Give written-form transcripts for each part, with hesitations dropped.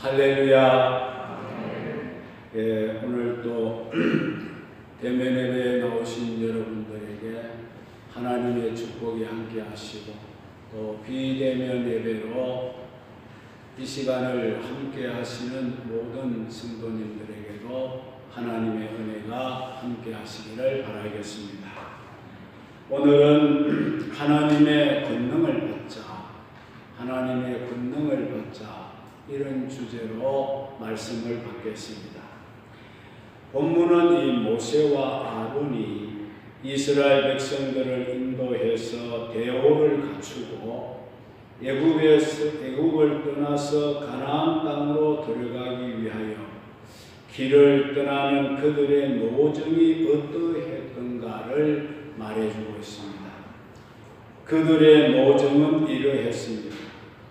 할렐루야. 예, 오늘 또 대면 예배에 나오신 여러분들에게 하나님의 축복이 함께 하시고 또 비대면 예배로 이 시간을 함께 하시는 모든 성도님들에게도 하나님의 은혜가 함께 하시기를 바라겠습니다. 오늘은 하나님의 권능을 받자, 하나님의 권능을 받자 이런 주제로 말씀을 받겠습니다. 본문은 이 모세와 아론이 이스라엘 백성들을 인도해서 대오를 갖추고 애굽을 떠나서 가나안 땅으로 들어가기 위하여 길을 떠나는 그들의 노정이 어떠했던가를 말해주고 있습니다. 그들의 노정은 이러했습니다.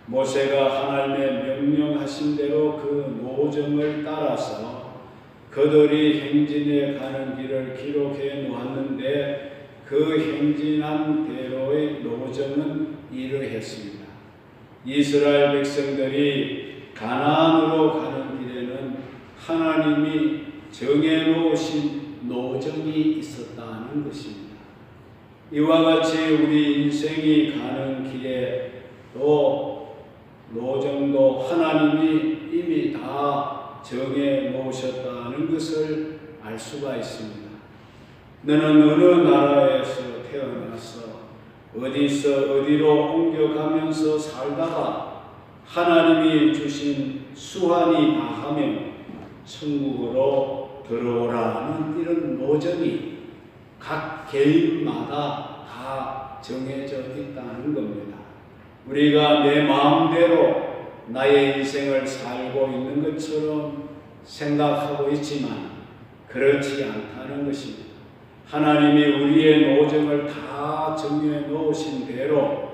모세가 하나님의 명령하신 대로 그 노정을 따라서 그들이 행진해 가는 길을 기록해 놓았는데 그 행진한 대로의 노정은 이러했습니다. 이스라엘 백성들이 가나안으로 가는 길에는 하나님이 정해 놓으신 노정이 있었다는 것입니다. 이와 같이 우리 인생이 가는 길에 또 노정도 하나님이 이미 다 정해 놓으셨다는 것을 알 수가 있습니다. 너는 어느 나라에서 태어나서 어디서 어디로 옮겨가면서 살다가 하나님이 주신 수완이 다하면 천국으로 들어오라는 이런 노정이 각 개인마다 다 정해져 있다는 겁니다. 우리가 내 마음대로 나의 인생을 살고 있는 것처럼 생각하고 있지만 그렇지 않다는 것입니다. 하나님이 우리의 노정을 다 정해 놓으신 대로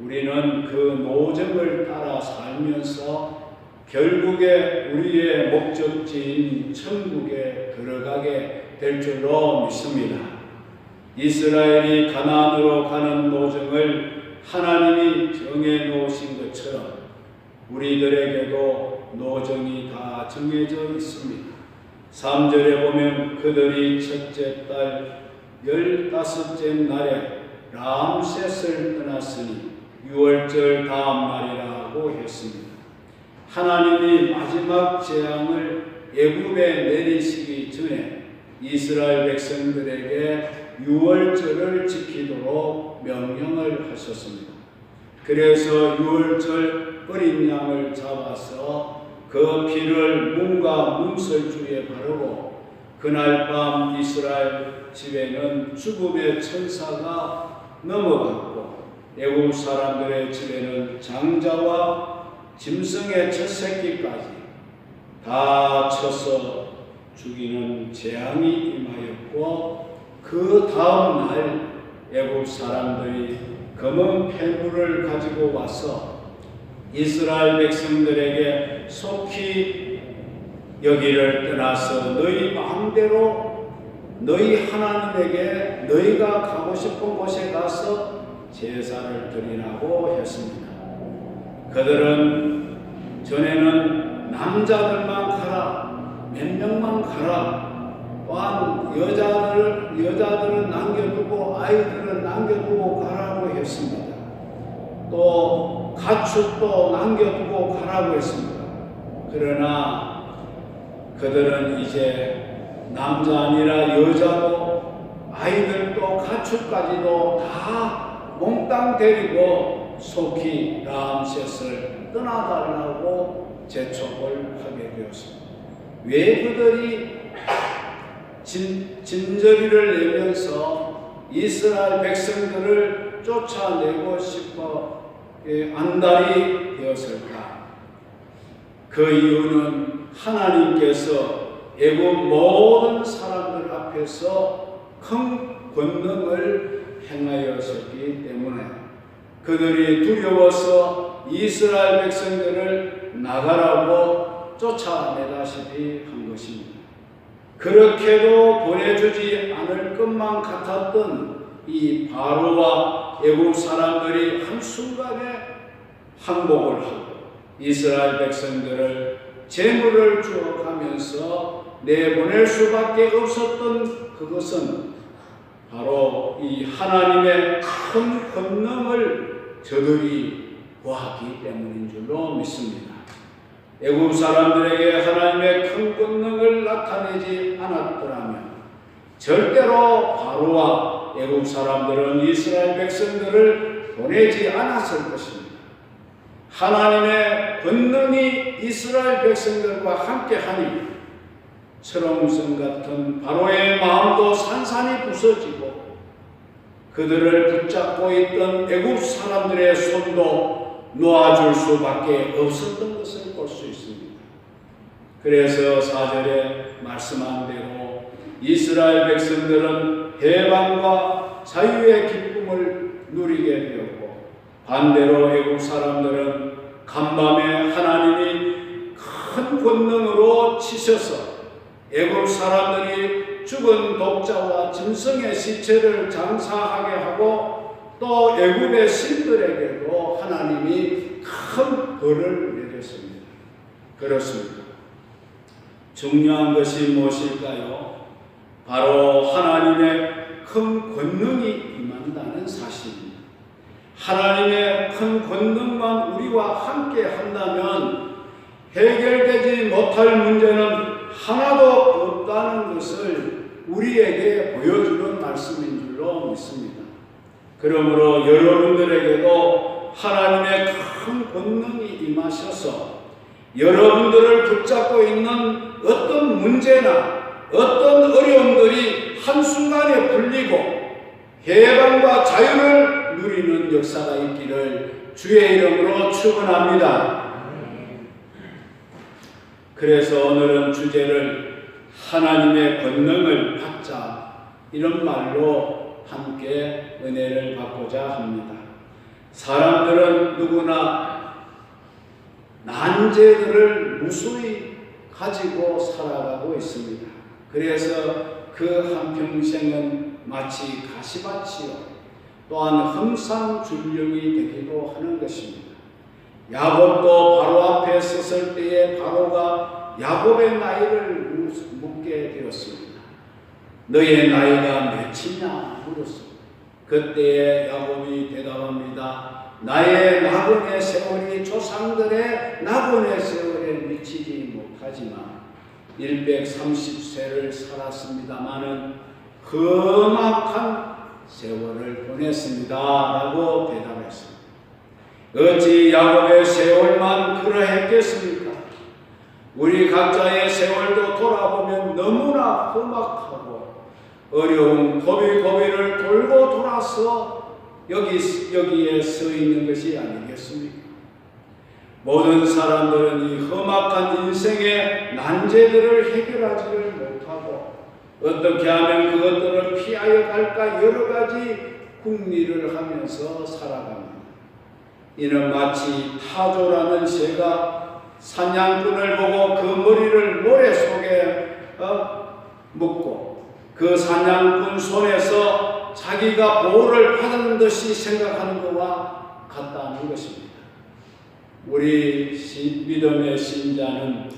우리는 그 노정을 따라 살면서 결국에 우리의 목적지인 천국에 들어가게 될 줄로 믿습니다. 이스라엘이 가나안으로 가는 노정을 하나님이 정해 놓으신 것처럼 우리들에게도 노정이 다 정해져 있습니다. 3절에 보면 그들이 첫째 달 15째 날에 람셋을 떠났으니 6월절 다음 날이라고 했습니다. 하나님이 마지막 재앙을 애굽에 내리시기 전에 이스라엘 백성들에게 6월절을 지키도록 명령을 하셨습니다. 그래서 6월절 어린 양을 잡아서 그 피를 문과 문설주에 바르고 그날 밤 이스라엘 집에는 죽음의 천사가 넘어갔고 애굽 사람들의 집에는 장자와 짐승의 첫 새끼까지 다 쳐서 죽이는 재앙이 임하였고 그 다음 날 애굽 사람들이 검은 폐물을 가지고 와서 이스라엘 백성들에게 속히 여기를 떠나서 너희 마음대로 너희 하나님에게 너희가 가고 싶은 곳에 가서 제사를 드리라고 했습니다. 그들은 전에는 남자들만 가라, 몇 명만 가라, 또한 여자들은 남겨두고 아이들은 남겨두고 가라고 했습니다. 또 가축도 남겨두고 가라고 했습니다. 그러나 그들은 이제 남자 아니라 여자도 아이들도 가축까지도 다 몽땅 데리고 속히 람셋을 떠나달라고 재촉을 하게 되었습니다. 왜 그들이 진저리를 내면서 이스라엘 백성들을 쫓아내고 싶어 안달이 되었을까? 그 이유는 하나님께서 애굽 모든 사람들 앞에서 큰 권능을 행하였기 때문에 그들이 두려워서 이스라엘 백성들을 나가라고 쫓아내다시피 한 것입니다. 그렇게도 보내주지 않을 것만 같았던 이 바로와 애굽 사람들이 한순간에 항복을 하고 이스라엘 백성들을 재물을 주어가면서 내보낼 수밖에 없었던 그것은 바로 이 하나님의 큰 권능을 저들이 보았기 때문인 줄로 믿습니다. 애굽 사람들에게 하나님의 큰 권능을 나타내지 않았더라면 절대로 바로와 애굽 사람들은 이스라엘 백성들을 보내지 않았을 것입니다. 하나님의 권능이 이스라엘 백성들과 함께하니 철옹성 같은 바로의 마음도 산산이 부서지고 그들을 붙잡고 있던 애굽 사람들의 손도 놓아줄 수밖에 없었던 것을 볼 수 있습니다. 그래서 4절에 말씀한 대로 이스라엘 백성들은 해방과 자유의 기쁨을 누리게 되었고 반대로 애굽 사람들은 간밤에 하나님이 큰 권능으로 치셔서 애굽 사람들이 죽은 독자와 짐승의 시체를 장사하게 하고 또 애굽의 신들에게도 하나님이 큰 벌을 내렸습니다. 그렇습니다. 중요한 것이 무엇일까요? 바로 하나님의 큰 권능이 임한다는 사실입니다. 하나님의 큰 권능만 우리와 함께 한다면 해결되지 못할 문제는 하나도 없다는 것을 우리에게 보여주는 말씀인 줄로 믿습니다. 그러므로 여러분들에게도 하나님의 큰 권능이 임하셔서 여러분들을 붙잡고 있는 어떤 문제나 어떤 어려움들이 한순간에 풀리고 해방과 자유를 누리는 역사가 있기를 주의 이름으로 축원합니다. 그래서 오늘은 주제를 하나님의 권능을 받자 이런 말로 함께 은혜를 받고자 합니다. 사람들은 누구나 난제들을 무수히 가지고 살아가고 있습니다. 그래서 그 한평생은 마치 가시밭이요 또한 흠산줄령이 되기도 하는 것입니다. 야곱도 바로 앞에 섰을 때에 바로가 야곱의 나이를 묻게 되었습니다. 너의 나이가 몇이냐 물었습니다. 그때에 야곱이 대답합니다. 나의 나그네 세월이 조상들의 나그네 세월에 미치지 못하지만 130세를 살았습니다마는 험악한 세월을 보냈습니다 라고 대답했습니다. 어찌 야곱의 세월만 그러했겠습니까? 우리 각자의 세월도 돌아보면 너무나 험악하고 어려운 고비고비를 돌고 돌아서 여기에 서 있는 것이 아니겠습니까? 모든 사람들은 이 험악한 인생의 난제들을 해결하지를 못하고 어떻게 하면 그것들을 피하여 갈까 여러 가지 궁리를 하면서 살아갑니다. 이는 마치 타조라는 새가 사냥꾼을 보고 그 머리를 모래 속에 묶고 그 사냥꾼 손에서 자기가 보호를 받은 듯이 생각하는 것과 같다는 것입니다. 우리 믿음의 신자는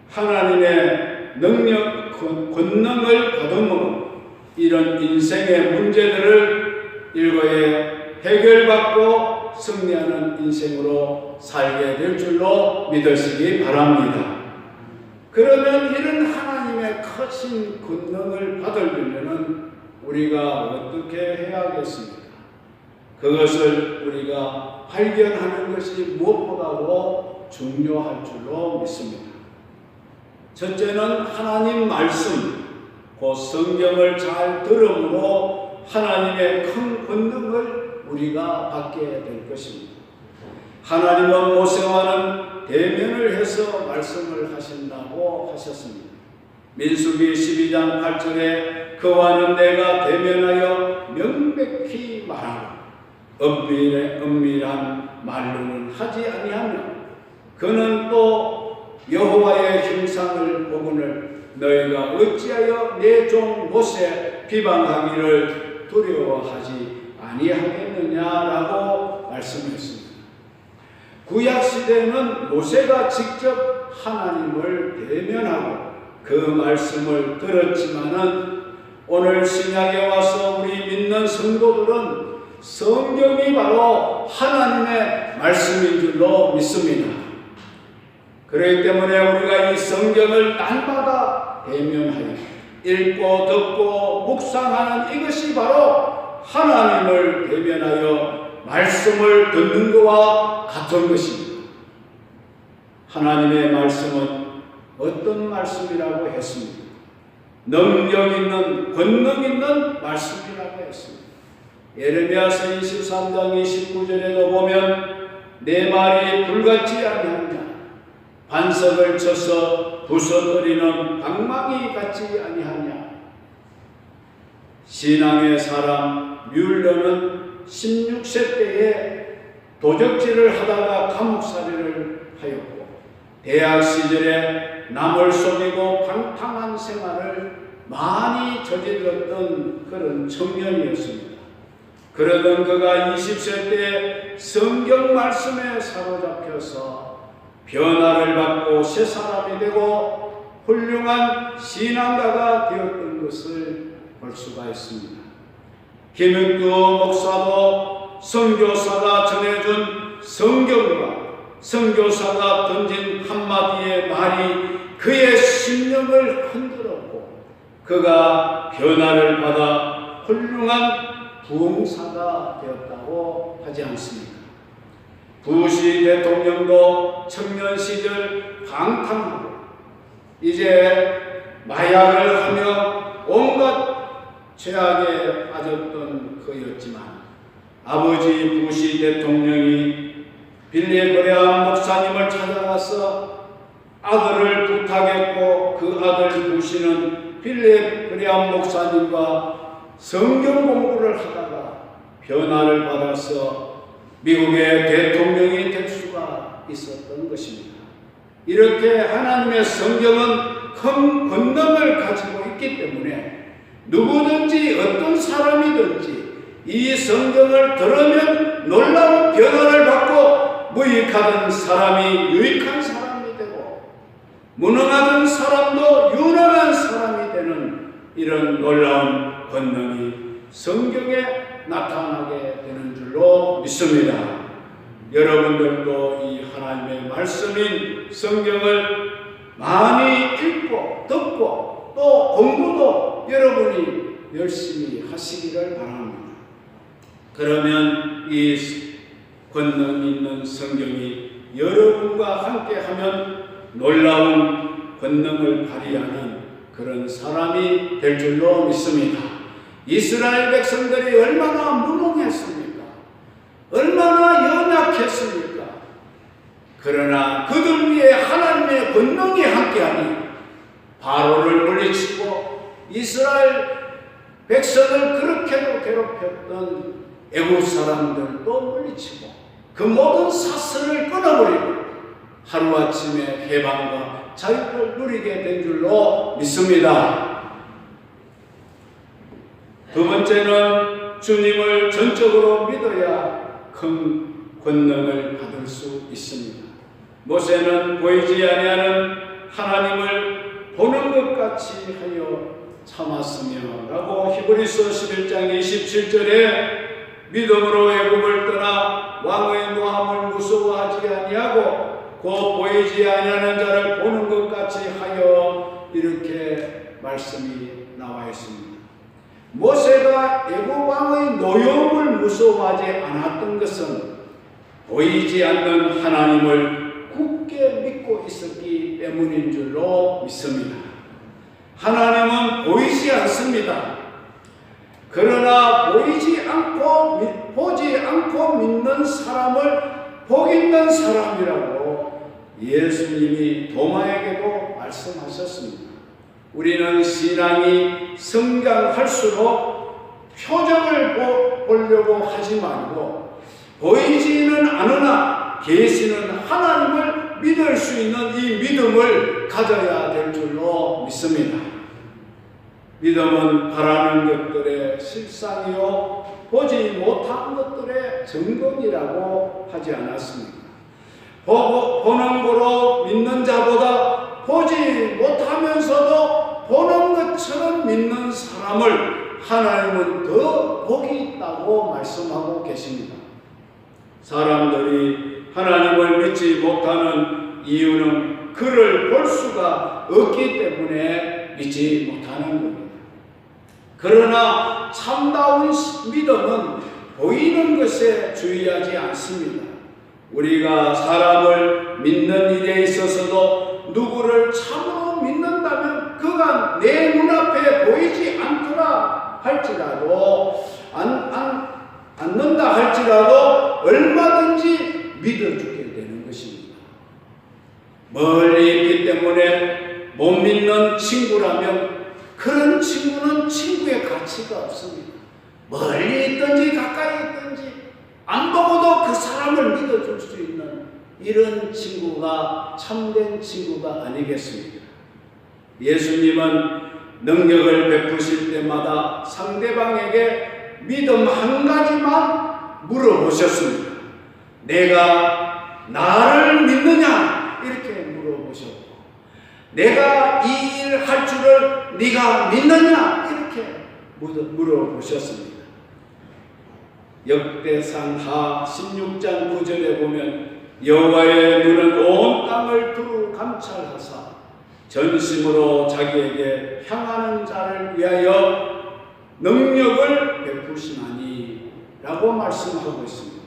하나님의 능력, 권능을 받음으로 이런 인생의 문제들을 일거에 해결받고 승리하는 인생으로 살게 될 줄로 믿으시기 바랍니다. 그러면 이런 하나님의 크신 권능을 받으려면 우리가 어떻게 해야겠습니까? 그것을 우리가 발견하는 것이 무엇보다도 중요할 줄로 믿습니다. 첫째는 하나님 말씀, 그 성경을 잘 들음으로 하나님의 큰 권능을 우리가 받게 될 것입니다. 하나님은 모세와는 대면을 해서 말씀을 하신다고 하셨습니다. 민수기 12장 8절에 그와는 내가 대면하여 명백히 말하고 은밀한 말로는 하지 아니하며 그는 또 여호와의 형상을 보거늘 너희가 어찌하여 내 종 모세 비방하기를 두려워하지 아니하겠느냐라고 말씀했습니다. 구약 시대에는 모세가 직접 하나님을 대면하고 그 말씀을 들었지만은 오늘 신약에 와서 우리 믿는 성도들은 성경이 바로 하나님의 말씀인 줄로 믿습니다. 그렇기 때문에 우리가 이 성경을 날마다 대면하여 읽고 듣고 묵상하는 이것이 바로 하나님을 대면하여 말씀을 듣는 것과 같은 것입니다. 하나님의 말씀은 어떤 말씀이라고 했습니까? 능력 있는, 권능 있는 말씀이라고 했습니다. 예레미야서 23장 29절에도 보면 내 말이 불같지 아니하냐, 반석을 쳐서 부서뜨리는 방망이 같지 아니하냐. 신앙의 사람 뮬러는 16세 때에 도적질을 하다가 감옥살이를 하였고 대학 시절에 남을 속이고 방탕한 생활을 많이 저질렀던 그런 청년이었습니다. 그러던 그가 20세 때 성경 말씀에 사로잡혀서 변화를 받고 새 사람이 되고 훌륭한 신앙가가 되었던 것을 볼 수가 있습니다. 김익두 목사도 선교사가 전해준 성경과 선교사가 던진 한마디의 말이 그의 심령을 흔들었고 그가 변화를 받아 훌륭한 부흥사가 되었다고 하지 않습니까? 부시 대통령도 청년 시절 방탕하고 이제 마약을 하며 온갖 죄악에 빠졌던 그였지만 아버지 부시 대통령이 빌리 그레암 목사님을 찾아가서 아들을 부탁했고 그 아들 부시는 빌리 그레암 목사님과 성경 공부를 하다가 변화를 받아서 미국의 대통령이 될 수가 있었던 것입니다. 이렇게 하나님의 성경은 큰 권능을 가지고 있기 때문에 누구든지 어떤 사람이든지 이 성경을 들으면 놀라운 변화를 받고 무익하던 사람이 유익한 사람이 되고 무능하던 사람도 유능한 사람이 되는 이런 놀라운 권능이 성경에 나타나게 되는 줄로 믿습니다. 여러분들도 이 하나님의 말씀인 성경을 많이 읽고 듣고 또 공부도 여러분이 열심히 하시기를 바랍니다. 그러면 이 권능 있는 성경이 여러분과 함께하면 놀라운 권능을 발휘하는 그런 사람이 될 줄로 믿습니다. 이스라엘 백성들이 얼마나 무능했습니까? 얼마나 연약했습니까? 그러나 그들 위에 하나님의 권능이 함께하니 바로를 물리치고 이스라엘 백성을 그렇게도 괴롭혔던 애국 사람들도 물리치고 그 모든 사슬을 끊어버리고 하루아침에 해방과 자유를 누리게 된 줄로 믿습니다. 두 번째는 주님을 전적으로 믿어야 큰 권능을 받을 수 있습니다. 모세는 보이지 아니하는 하나님을 보는 것 같이 하여 참았으며 라고 히브리서 11장 27절에 믿음으로 애굽을 떠나 왕의 노함을 무서워하지 아니하고 곧 보이지 아니하는 자를 보는 것 같이 하여 이렇게 말씀이 나와 있습니다. 모세가 애굽 왕의 노여움을 무서워하지 않았던 것은 보이지 않는 하나님을 굳게 믿고 있었기 때문인 줄로 믿습니다. 하나님은 보이지 않습니다. 그러나 보지 않고 믿는 사람을 복 있는 사람이라고 예수님이 도마에게도 말씀하셨습니다. 우리는 신앙이 성장할수록 표정을 보려고 하지 말고 보이지는 않으나 계시는 하나님을 믿을 수 있는 이 믿음을 가져야 될 줄로 믿습니다. 믿음은 바라는 것들의 실상이요 보지 못한 것들의 증거이라고 하지 않았습니까? 보는 거로 믿는 자보다 보지 못하면서도 보는 것처럼 믿는 사람을 하나님은 더 복이 있다고 말씀하고 계십니다. 사람들이 하나님을 믿지 못하는 이유는 그를 볼 수가 없기 때문에 믿지 못하는 겁니다. 그러나 참다운 믿음은 보이는 것에 주의하지 않습니다. 우리가 사람을 믿는 일에 있어서도 누구를 참으로 믿는다면 그가 내 눈앞에 보이지 않더라 할지라도 않는다 할지라도 얼마든지 믿어주게 되는 것입니다. 멀리 있기 때문에 못 믿는 친구라면 그런 친구는 친구의 가치가 없습니다. 멀리 있든지 가까이 있든지 안 보고도 그 사람을 믿어줄 수 있는 이런 친구가 참된 친구가 아니겠습니까? 예수님은 능력을 베푸실 때마다 상대방에게 믿음 한 가지만 물어보셨습니다. 내가 나를 믿느냐? 이렇게 물어보셨고, 내가 이 일 할 줄을 네가 믿느냐? 이렇게 물어보셨습니다. 역대상 하 16장 9절에 보면 여호와의 눈은 온 땅을 두루 감찰하사 전심으로 자기에게 향하는 자를 위하여 능력을 베푸시나니 라고 말씀하고 있습니다.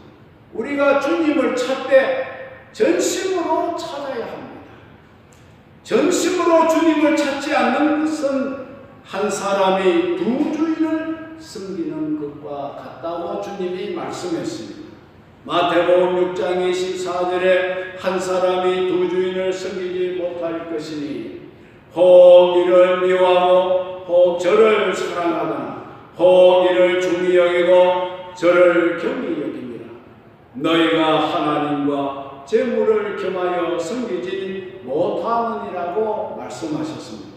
우리가 주님을 찾되 전심으로 찾아야 합니다. 전심으로 주님을 찾지 않는 것은 한 사람이 두 주인을 섬기는 것과 같다고 주님이 말씀했습니다. 마태복음 6장 24절에 한 사람이 두 주인을 섬기지 못할 것이니 혹 이를 미워하고 혹 저를 사랑하거나 혹 이를 중히 여기고 저를 경히 여깁니다. 너희가 하나님과 재물을 겸하여 섬기지 못하느니라고 말씀하셨습니다.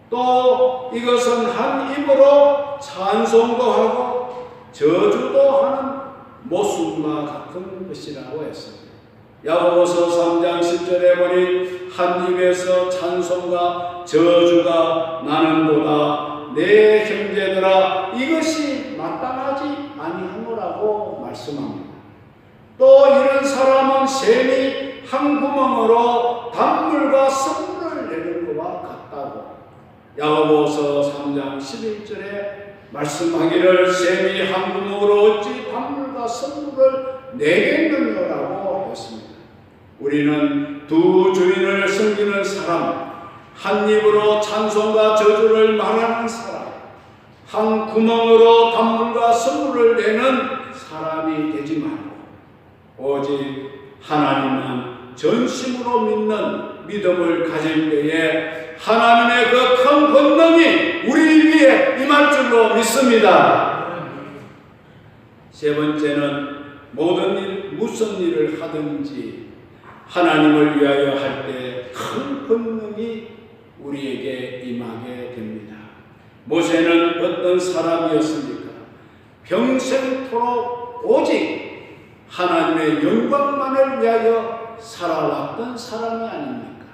또 이것은 한 입으로 찬송도 하고 저주도 하는 모순과 같은 것이라고 했습니다. 야고보서 3장 10절에 보니 한 입에서 찬송과 저주가 나는도다 내 형제들아 이것이 마땅하지 아니하노라고 말씀합니다. 또 이런 사람은 샘이 한 구멍으로 단물과 선물을 내는 것과 같다고 야고보서 3장 11절에 말씀하기를 샘이 한 구멍으로 어찌 단물과 선물을 내겠느냐라고 했습니다. 우리는 두 주인을 섬기는 사람, 한 입으로 찬송과 저주를 말하는 사람, 한 구멍으로 단물과 선물을 내는 사람이 되지 말고 오직 하나님만 전심으로 믿는 믿음을 가질 때에 하나님의 그 큰 권능이 우리 위에 임할 줄로 믿습니다. 세 번째는 모든 일, 무슨 일을 하든지 하나님을 위하여 할 때 큰 권능이 우리에게 임하게 됩니다. 모세는 어떤 사람이었습니까? 평생토록 오직 하나님의 영광만을 위하여 살아왔던 사람이 아닙니까?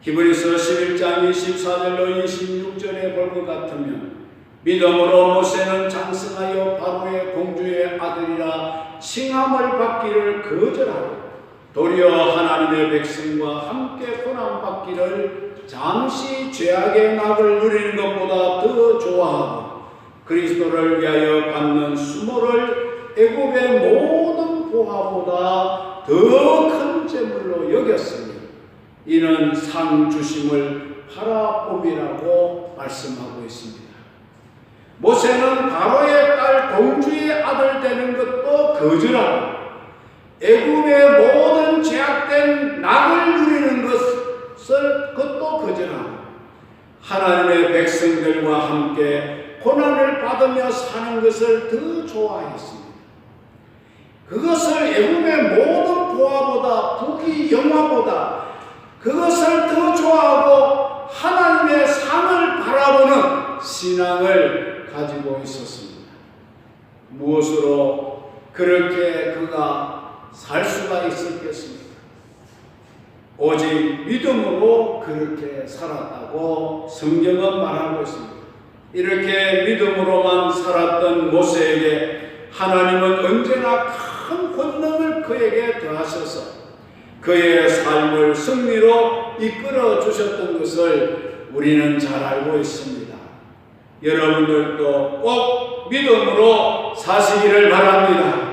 히브리서 11장 24절로 26절에 볼 것 같으면 믿음으로 모세는 장성하여 바로의 공주의 아들이라 칭함을 받기를 거절하고 도리어 하나님의 백성과 함께 고난받기를 잠시 죄악의 낙을 누리는 것보다 더 좋아하고 그리스도를 위하여 받는 수모를 애굽의 모든 보화보다 더 큰 재물로 여겼으니 이는 상 주심을 바라봄이라고 말씀하고 있습니다. 모세는 바로의 딸 공주의 아들 되는 것도 거절하고 애굽의 모든 죄악된 낙을 누리는 것도 거절하고 하나님의 백성들과 함께 고난을 받으며 사는 것을 더 좋아했습니다. 그것을 애굽의 모든 보화보다 부귀 영화보다 그것을 더 좋아하고 하나님의 상을 바라보는 신앙을 가지고 있었습니다. 무엇으로 그렇게 그가 살 수가 있었겠습니까? 오직 믿음으로 그렇게 살았다고 성경은 말하고 있습니다. 이렇게 믿음으로만 살았던 모세에게 하나님은 언제나 큰 권능을 그에게 더하셔서 그의 삶을 승리로 이끌어 주셨던 것을 우리는 잘 알고 있습니다. 여러분들도 꼭 믿음으로 사시기를 바랍니다.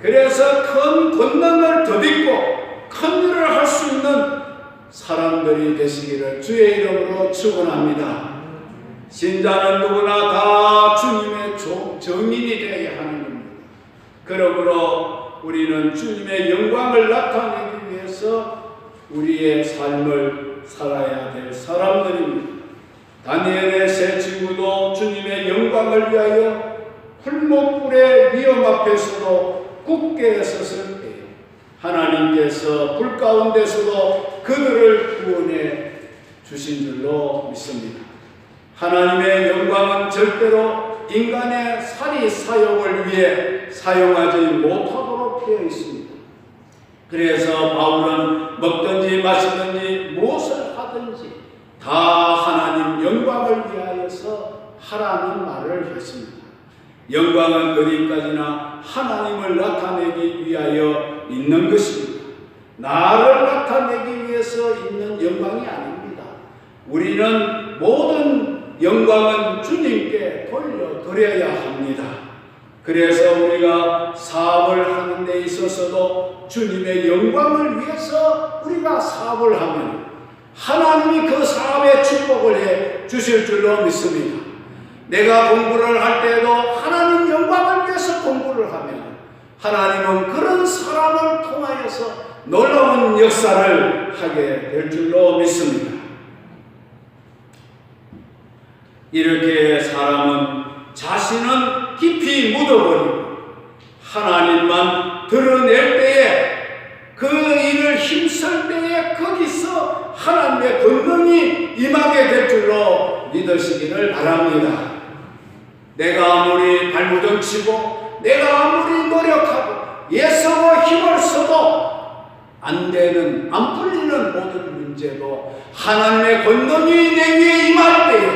그래서 큰 권능을 덧입고 큰 일을 할 수 있는 사람들이 되시기를 주의 이름으로 축원합니다. 신자는 누구나 다 주님의 정인이 되어야 하는 겁니다. 그러므로 우리는 주님의 영광을 나타내기 위해서 우리의 삶을 살아야 될 사람들입니다. 다니엘의 세 친구도 주님의 영광을 위하여 풀목불의 위험 앞에서도 굳게 섰을 때에 하나님께서 불 가운데서도 그들을 구원해 주신 줄로 믿습니다. 하나님의 영광은 절대로 인간의 살이 사용을 위해 사용하지 못하도록 되어 있습니다. 그래서 바울은 먹든지 마시든지 무엇을 하든지 다 하나님 영광을 위하여서 하라는 말을 했습니다. 영광은 어디까지나 하나님을 나타내기 위하여 있는 것입니다. 나를 나타내기 위해서 있는 영광이 아닙니다. 우리는 모든 영광은 주님께 돌려드려야 합니다. 그래서 우리가 사업을 하는 데 있어서도 주님의 영광을 위해서 우리가 사업을 하면 하나님이 그 사업에 축복을 해 주실 줄로 믿습니다. 내가 공부를 할 때도 하나님 영광을 위해서 공부를 하면 하나님은 그런 사람을 통하여서 놀라운 역사를 하게 될 줄로 믿습니다. 이렇게 사람은 자신은 깊이 묻어버리고 하나님만 드러낼 때에 그 일을 힘쓸 때에 거기서 하나님의 권능이 임하게 될 줄로 믿으시기를 바랍니다. 내가 아무리 발무정치고 내가 아무리 노력하고 애쓰고 힘을 써도 안 되는, 안 풀리는 모든 문제도 하나님의 권능이 내 위에 임할 때에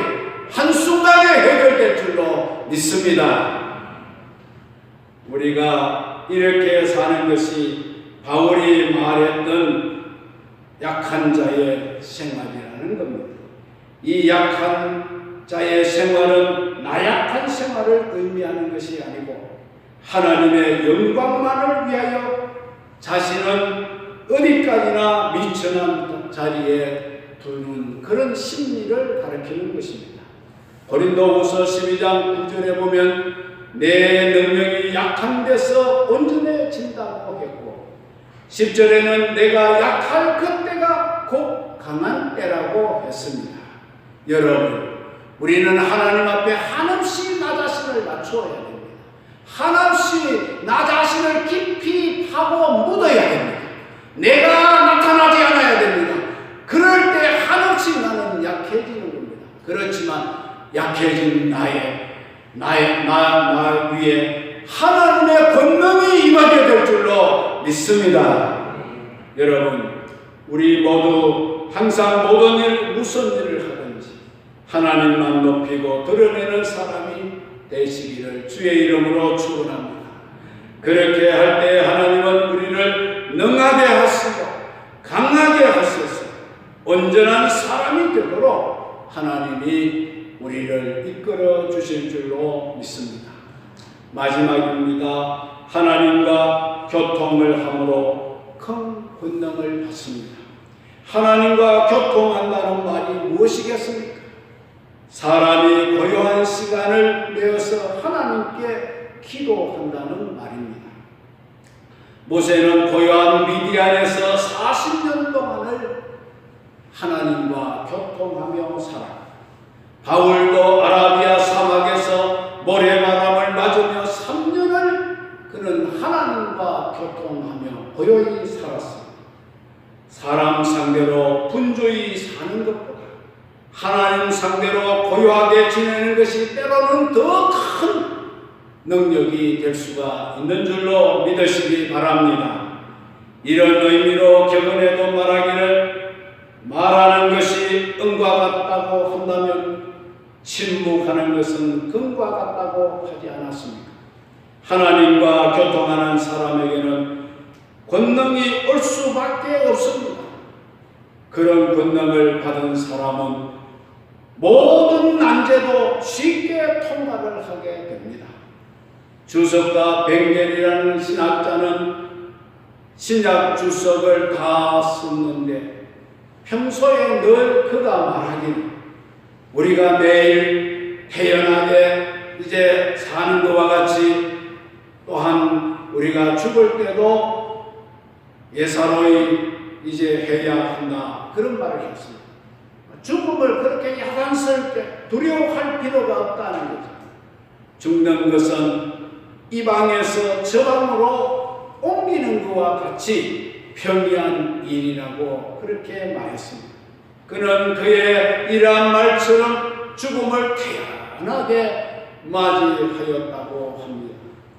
한순간에 해결될 줄로 믿습니다. 우리가 이렇게 사는 것이 바울이 말했던 약한 자의 생활이라는 겁니다. 이 약한 자의 생활은 나약한 생활을 의미하는 것이 아니고 하나님의 영광만을 위하여 자신은 어디까지나 미천한 자리에 두는 그런 심리를 가리키는 것입니다. 고린도후서 12장 9절에 보면 내 능력이 약한 데서 온전해진다고 했고 10절에는 내가 약할 그때가 곧 강한 때라고 했습니다. 여러분, 우리는 하나님 앞에 한없이 나 자신을 낮추어야 됩니다. 한없이 나 자신을 깊이 파고 묻어야 됩니다. 내가 나타나지 않아야 됩니다. 그럴 때 한없이 나는 약해지는 겁니다. 그렇지만 약해진 나 위에 하나님의 권능이 임하게 될 줄로 믿습니다. 여러분, 우리 모두 항상 모든 일, 무슨 일을 하든지 하나님만 높이고 드러내는 사람이 되시기를 주의 이름으로 축원합니다. 그렇게 할 때 하나님은 우리를 능하게 하시고 강하게 하셔서 온전한 사람이 되도록 하나님이 우리를 이끌어 주실 줄로 믿습니다. 마지막입니다. 하나님과 교통을 함으로 큰 권능을 받습니다. 하나님과 교통한다는 말이 무엇이겠습니까? 사람이 고요한 시간을 내어서 하나님께 기도한다는 말입니다. 모세는 고요한 미디안에서 40년 동안을 하나님과 교통하며 살았고 바울도 아라비아 사막에서 모래바람을 맞으며 3년을 그는 하나님과 교통하며 고요히 살았습니다. 사람 상대로 분주히 사는 것보다 하나님 상대로 고요하게 지내는 것이 때로는 더 큰 능력이 될 수가 있는 줄로 믿으시기 바랍니다. 이런 의미로 격언에도 말하기를 말하는 것이 은과 같다고 한다면 침묵하는 것은 금과 같다고 하지 않았습니까? 하나님과 교통하는 사람에게는 권능이 올 수밖에 없습니다. 그런 권능을 받은 사람은 모든 난제도 쉽게 통과를 하게 됩니다. 주석과 벵겔이라는 신학자는 신약 주석을 다 썼는데 평소에 늘 그가 말하기를 우리가 매일 태연하게 이제 사는 것과 같이 또한 우리가 죽을 때도 예사로이 이제 해야 한다, 그런 말을 했습니다. 죽음을 그렇게 야단스럽게 두려워할 필요가 없다는 거죠. 죽는 것은 이 방에서 저 방으로 옮기는 것과 같이 평이한 일이라고 그렇게 말했습니다. 그는 그의 이러한 말처럼 죽음을 태연하게 맞이하였다고 합니다.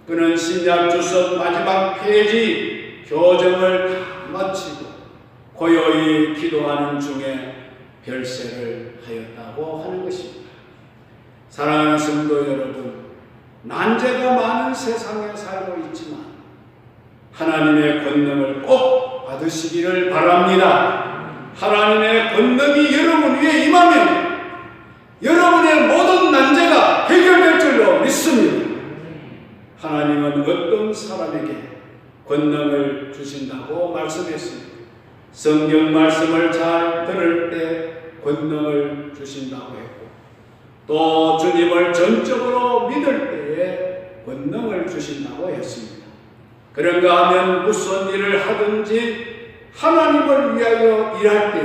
그는 신약주석 마지막 페이지 교정을 마치고 고요히 기도하는 중에 별세를 하였다고 하는 것입니다. 사랑하는 성도 여러분, 난제가 많은 세상에 살고 있지만 하나님의 권능을 꼭 받으시기를 바랍니다. 하나님의 권능이 여러분 위에 임하면 여러분의 모든 난제가 해결될 줄로 믿습니다. 하나님은 어떤 사람에게 권능을 주신다고 말씀했습니다. 성경 말씀을 잘 들을 때 권능을 주신다고 했고, 또 주님을 전적으로 믿을 때에 권능을 주신다고 했습니다. 그런가 하면 무슨 일을 하든지 하나님을 위하여 일할 때에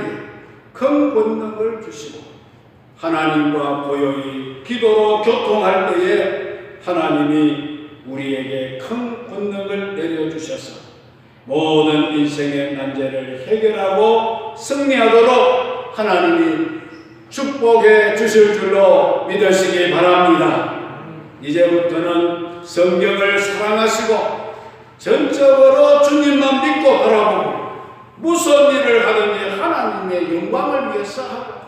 큰 권능을 주시고, 하나님과 고요히 기도로 교통할 때에 하나님이 우리에게 큰 권능을 내려주셔서 모든 인생의 난제를 해결하고 승리하도록 하나님이 축복해 주실 줄로 믿으시기 바랍니다. 이제부터는 성경을 사랑하시고 전적으로 주님만 믿고 바라보고 무슨 일을 하든지 하나님의 영광을 위해서 하고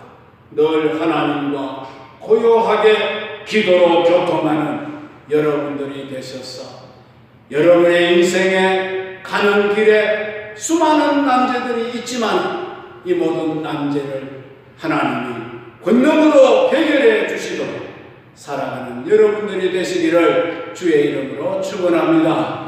늘 하나님과 고요하게 기도로 교통하는 여러분들이 되셔서 여러분의 인생에 가는 길에 수많은 난제들이 있지만 이 모든 난제를 하나님이 권능으로 해결해 주시도록 살아가는 여러분들이 되시기를 주의 이름으로 축원합니다.